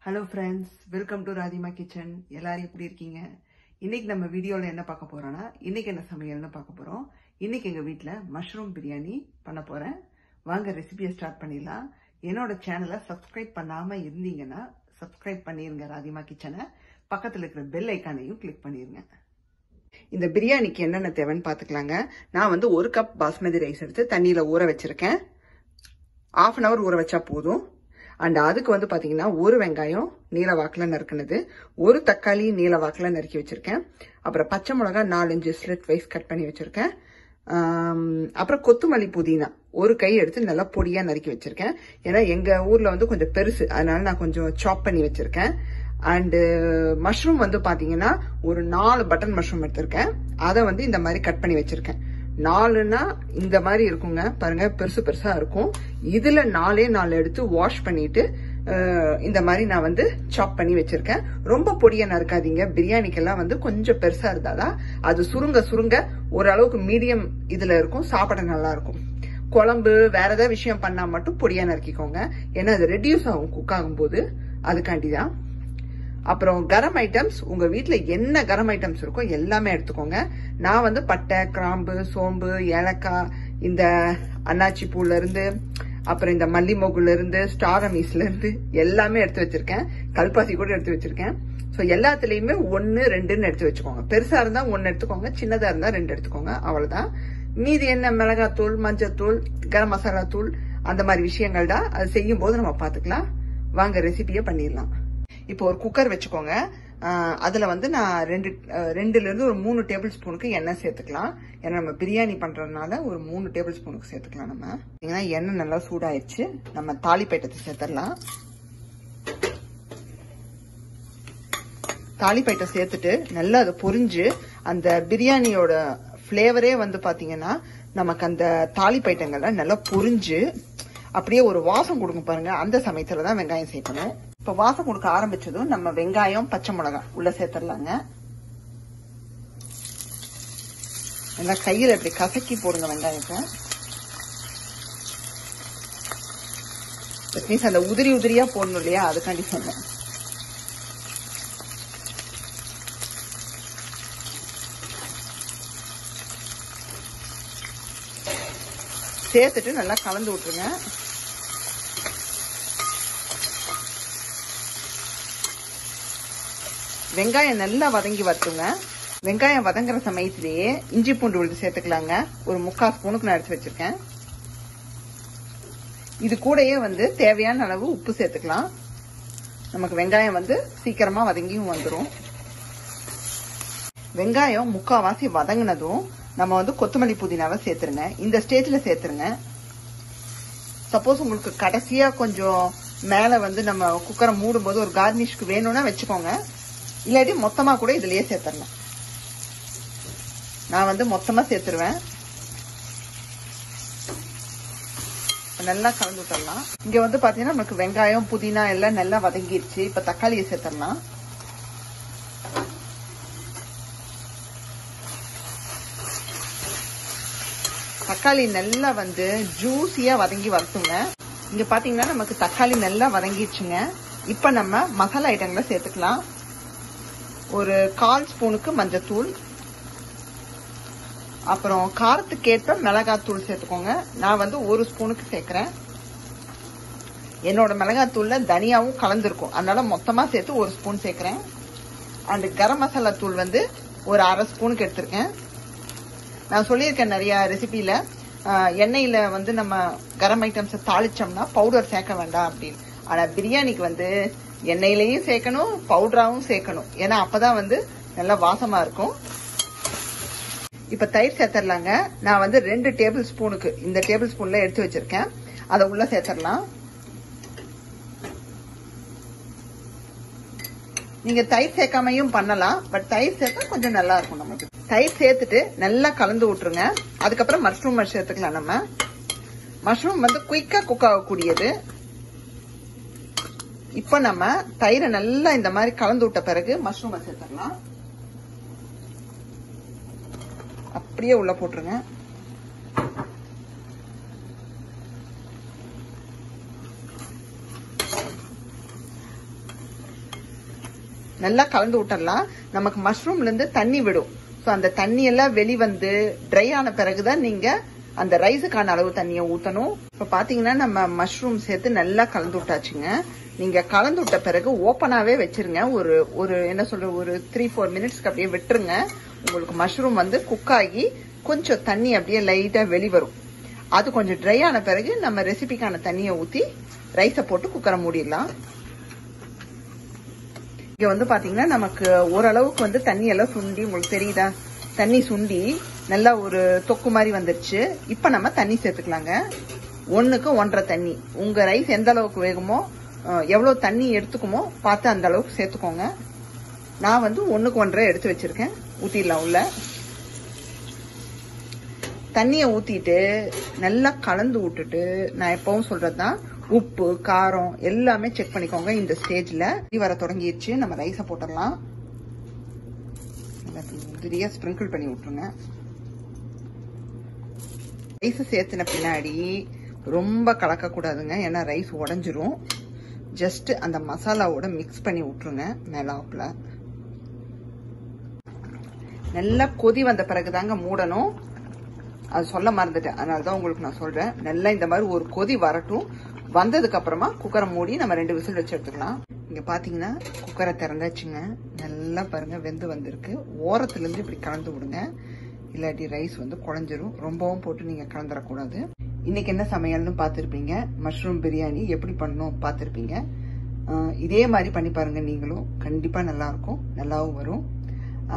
Hello friends, welcome to Radhima Kitchen. எல்லாரும் எப்படி இருக்கீங்க? இன்னைக்கு நம்ம வீடியோல என்ன பார்க்க போறோம்னா, இன்னைக்கு என்ன சமையல்னு பார்க்க போறோம். இன்னைக்கு எங்க வீட்ல மஷ்ரூம் பிரியாணி பண்ண போறேன். வாங்க ரெசிபியை ஸ்டார்ட் பண்ணிடலாம். என்னோட சேனலை சப்ஸ்கிரைப் பண்ணாம இருந்தீங்கன்னா சப்ஸ்கிரைப் பண்ணிருங்க ராதிமா கிச்சனை. பக்கத்துல இருக்கிற பெல் ஐகானையும் கிளிக் பண்ணிருங்க. இந்த பிரியாணிக்கு என்னென்ன தேவைன்னு பார்த்துக்கலாங்க. நான் வந்து 1 கப் பாஸ்மதி ரைஸ் எடுத்து தண்ணியில ஊற வச்சிருக்கேன். 1/2 hour ஊற வச்சா போதும். அண்ட் அதுக்கு வந்து பாத்தீங்கன்னா 1 வெங்காயம் நீல வாக்குல நறுக்குனது, 1 தக்காளி நீல வாக்குல நறுக்கி வச்சிருக்கேன். அப்புறம் பச்சை மிளகா 4-5 ஸ்லிட் வைஸ் கட் பண்ணி வச்சிருக்கேன். அப்புறம் கொத்தமல்லி புதினா 1 கை எடுத்து நல்லா பொடியா நறுக்கி வச்சிருக்கேன். ஏன்னா எங்க ஊர்ல வந்து கொஞ்சம் பெருசு, அதனால நான் கொஞ்சம் சாப் பண்ணி வச்சிருக்கேன். அண்டு மஷ்ரூம் வந்து பாத்தீங்கன்னா ஒரு 4 பட்டன் மஷ்ரூம் எடுத்திருக்கேன். அதை வந்து இந்த மாதிரி கட் பண்ணி வச்சிருக்கேன். 4னா இந்த மாதிரி இருக்குங்க, பாருங்க பெருசு பெருசா இருக்கும். இதுல 4 எடுத்து வாஷ் பண்ணிட்டு இந்த மாதிரி நான் வந்து சாப் பண்ணி வச்சிருக்கேன். ரொம்ப பொடியா நறுக்காதீங்க, பிரியாணிக்கெல்லாம் வந்து கொஞ்சம் பெருசா இருந்தாதான் அது சுருங்க சுருங்க ஓரளவுக்கு மீடியம் இதுல இருக்கும், சாப்பிட நல்லா இருக்கும். குழம்பு வேற ஏதாவது விஷயம் பண்ணா மட்டும் பொடியா நறுக்கிக்கோங்க, ஏன்னா அது ரெடியூஸ் ஆகும் குக் ஆகும் போது, அதுக்காண்டிதான். அப்புறம் கரம் ஐட்டம்ஸ், உங்க வீட்டுல என்ன கரம் ஐட்டம்ஸ் இருக்கோ எல்லாமே எடுத்துக்கோங்க. நான் வந்து பட்டை, கிராம்பு, சோம்பு, ஏலக்காய், இந்த அன்னாச்சி பூல இருந்து, அப்புறம் இந்த மல்லி மொகுல இருந்து, ஸ்டார் அனீஸ்ல இருந்து எல்லாமே எடுத்து வச்சிருக்கேன். கல்பாசி கூட எடுத்து வச்சிருக்கேன். சோ எல்லாத்துலயுமே 1, 2ன்னு எடுத்து வச்சுக்கோங்க. பெருசா இருந்தா 1 எடுத்துக்கோங்க, சின்னதா இருந்தா 2 எடுத்துக்கோங்க, அவ்வளவுதான். மீதி என்ன மிளகாத்தூள், மஞ்சத்தூள், கரம் மசாலா தூள், அந்த மாதிரி விஷயங்கள் தான். அது செய்யும் போது நம்ம பாத்துக்கலாம். வாங்க ரெசிபியை பண்ணிடலாம். இப்போ ஒரு குக்கர் வச்சுக்கோங்க. அதுல வந்து நான் 2ல இருந்து ஒரு 3 டேபிள் ஸ்பூனுக்கு எண்ணெய் சேர்த்துக்கலாம். ஏன்னா நம்ம பிரியாணி பண்றதுனால ஒரு 3 டேபிள் ஸ்பூனுக்கு சேர்த்துக்கலாம். நம்ம எண்ணெய் நல்லா சூடாயிடுச்சு, நம்ம தாளிப்பைட்டத்தை சேர்த்துடலாம். தாளிப்பைட்டை சேர்த்துட்டு நல்லா அதை பொரிஞ்சு, அந்த பிரியாணியோட பிளேவரே வந்து பாத்தீங்கன்னா நமக்கு அந்த தாளிப்பைட்டங்கள்ல நல்லா பொரிஞ்சு அப்படியே ஒரு வாசம் கொடுக்கும் பாருங்க. அந்த சமயத்துலதான் வெங்காயம் சேர்க்கணும். இப்ப வாசம் கொடுக்க ஆரம்பிச்சதும் நம்ம வெங்காயம், பச்சை மிளகாய் உள்ள சேர்த்துடலாங்க. நல்லா கையில இப்படி கசக்கி போடுங்க வெங்காயத்தை. மீன்ஸ் அந்த உதிரி உதிரியா போடணும் இல்லையா, அதுக்காண்டி சொன்னேன். சேர்த்துட்டு நல்லா கலந்து விட்டுருங்க. வெங்காயம் நல்லா வதங்கி வரட்டுங்க. வெங்காயம் வதங்குற சமயத்திலேயே இஞ்சி பூண்டு விழுது சேர்த்துக்கலாங்க. ஒரு 3/4 ஸ்பூனுக்கு நான் எடுத்து வச்சிருக்கேன். இது கூடயே வந்து தேவையான அளவு உப்பு சேர்த்துக்கலாம். நமக்கு வெங்காயம் வந்து சீக்கிரமா வதங்கியும் வந்துடும். வெங்காயம் 3/4 வதங்கினதும் நம்ம வந்து கொத்தமல்லி புதினாவை சேர்த்துருங்க. இந்த ஸ்டேஜ்ல சேர்த்துருங்க. சப்போஸ் உங்களுக்கு கடைசியா கொஞ்சம் மேல வந்து நம்ம குக்கரை மூடும் போது ஒரு கார்னிஷ்க்கு வேணும்னா வச்சுக்கோங்க, இல்லாட்டி மொத்தமா கூட இதுலயே சேர்த்துடலாம். நான் வந்து மொத்தமா சேர்த்துருவேன். நல்லா கலந்து விட்டுடலாம். இங்க வந்து பாத்தீங்கன்னா நமக்கு வெங்காயம், புதினா எல்லாம் நல்லா வதங்கிடுச்சு. இப்ப தக்காளியை சேர்த்துடலாம். தக்காளி நல்லா வந்து ஜூசியா வதங்கி வரட்டுங்க. இங்க பாத்தீங்கன்னா நமக்கு தக்காளி நல்லா வதங்கிடுச்சுங்க. இப்ப நம்ம மசாலா ஐட்டங்களை சேர்த்துக்கலாம். ஒரு 1/4 ஸ்பூனுக்கு மஞ்சத்தூள், அப்புறம் காரத்துக்கேற்ப மிளகாத்தூள் சேர்த்துக்கோங்க. நான் வந்து 1 ஸ்பூனுக்கு சேர்க்கிறேன். என்னோட மிளகாத்தூள்ல தனியாவும் கலந்துருக்கும், அதனால மொத்தமா சேர்த்து 1 ஸ்பூன் சேர்க்கிறேன். அண்ட் கரம் மசாலா தூள் வந்து ஒரு 1/2 ஸ்பூனுக்கு எடுத்திருக்கேன். நான் சொல்லியிருக்கேன் நிறைய ரெசிபியில, எண்ணெயில வந்து நம்ம கரம் ஐட்டம்ஸை தாளிச்சோம்னா பவுடர் சேர்க்க வேண்டாம் அப்படின்னு. ஆனா பிரியாணிக்கு வந்து எண்ணெயிலையும் சேர்க்கணும், பவுடராவும் சேர்க்கணும், ஏன்னா அப்பதான் வந்து நல்லா வாசமா இருக்கும். இப்ப தயிர் சேர்த்துடலாங்க. நான் வந்து 2 டேபிள் ஸ்பூனுக்கு இந்த டேபிள் ஸ்பூன்ல எடுத்து வச்சிருக்கேன், அதை உள்ள சேர்த்துடலாம். நீங்க தயிர் சேர்க்காமையும் பண்ணலாம், பட் தயிர் சேர்த்தா கொஞ்சம் நல்லா இருக்கும். நமக்கு தயிர் சேர்த்துட்டு நல்லா கலந்து விட்டுருங்க. அதுக்கப்புறம் மஷ்ரூம் சேர்த்துக்கலாம். நம்ம மஷ்ரூம் வந்து குயிக்கா குக் ஆகக்கூடியது. இப்ப நம்ம தயிரை நல்லா இந்த மாதிரி கலந்து விட்ட பிறகு மஷ்ரூம் சேர்த்துடலாம். அப்படியே உள்ள போட்டுருங்க. நல்லா கலந்து விட்டுறலாம். நமக்கு மஷ்ரூம்ல இருந்து தண்ணி விடும். ஸோ அந்த தண்ணி எல்லாம் வெளிவந்து ட்ரை ஆன பிறகுதான் நீங்க அந்த ரைஸுக்கான அளவு தண்ணியை ஊற்றணும். இப்போ பார்த்தீங்கன்னா நம்ம மஷ்ரூம் சேர்த்து நல்லா கலந்து விட்டாச்சுங்க. நீங்க கலந்து விட்ட பிறகு ஓப்பனாவே வச்சிருங்க. ஒரு என்ன சொல்ற ஒரு 3-4 மினிட்ஸ்க்கு அப்படியே விட்டுருங்க. உங்களுக்கு மஷ்ரூம் வந்து குக் ஆகி கொஞ்சம் தண்ணி அப்படியே லைட்டா வெளிவரும். அது கொஞ்சம் ட்ரை ஆன பிறகு நம்ம ரெசிபிக்கான தண்ணியை ஊற்றி ரைஸை போட்டு குக்கரை மூடிடலாம். இங்க வந்து பாத்தீங்கன்னா நமக்கு ஓரளவுக்கு வந்து தண்ணி எல்லாம் சுண்டி, உங்களுக்கு தெரியுதா, தண்ணி சுண்டி நல்லா ஒரு தொக்கு மாதிரி வந்துருச்சு. இப்ப நம்ம தண்ணி சேர்த்துக்கலாங்க. 1க்கு 1.5 தண்ணி. உங்க ரைஸ் எந்த அளவுக்கு வேகுமோ, எவ்வளவு தண்ணி எடுத்துக்குமோ பார்த்து அந்த அளவுக்கு சேர்த்துக்கோங்க. நான் வந்து 1க்கு 1.5 எடுத்து வச்சிருக்கேன். ஊத்திடலாம் உள்ள. தண்ணியை ஊத்திட்டு நல்லா கலந்து விட்டுட்டு, நான் எப்பவும் சொல்றதுதான், உப்பு காரம் எல்லாமே செக் பண்ணிக்கோங்க. இந்த ஸ்டேஜ்ல வர தொடங்கிடுச்சு. நம்ம ரைஸை போட்டுடலாம். உதிரியா ஸ்ப்ரிங்கிள் பண்ணி விட்டுருங்க. ரைஸ் சேர்த்துன பின்னாடி ரொம்ப கலக்க கூடாதுங்க, ஏன்னா ரைஸ் உடஞ்சிரும். ஜஸ்ட் அந்த மசாலாவோட மிக்ஸ் பண்ணி விட்டுருங்க. மேலாப்ல நல்லா கொதி வந்த பிறகுதாங்க மூடணும். அது சொல்ல மறந்துட்டேன், அதனாலதான் உங்களுக்கு நான் சொல்றேன். நல்லா இந்த மாதிரி ஒரு கொதி வரட்டும். வந்ததுக்கு அப்புறமா குக்கரை மூடி நம்ம 2 விசில் வச்சு எடுத்துக்கலாம். இங்க பாத்தீங்கன்னா குக்கரை திறந்தாச்சுங்க. நல்லா பாருங்க வெந்து வந்திருக்கு. ஓரத்துல இருந்து இப்படி கலந்து விடுங்க, இல்லாட்டி ரைஸ் வந்து குழஞ்சிரும். ரொம்பவும் போட்டு நீங்க கலந்துடக்கூடாது. இன்னைக்கு என்ன சமையல்னு பார்த்திருப்பீங்க. மஷ்ரூம் பிரியாணி எப்படி பண்ணணும் பார்த்திருப்பீங்க. இதே மாதிரி பண்ணி பாருங்க, நீங்களும் கண்டிப்பா நல்லா இருக்கும், நல்லாவும் வரும்.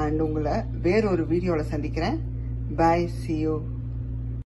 அண்ட் உங்களை வேறொரு வீடியோல சந்திக்கிறேன். Bye, see you.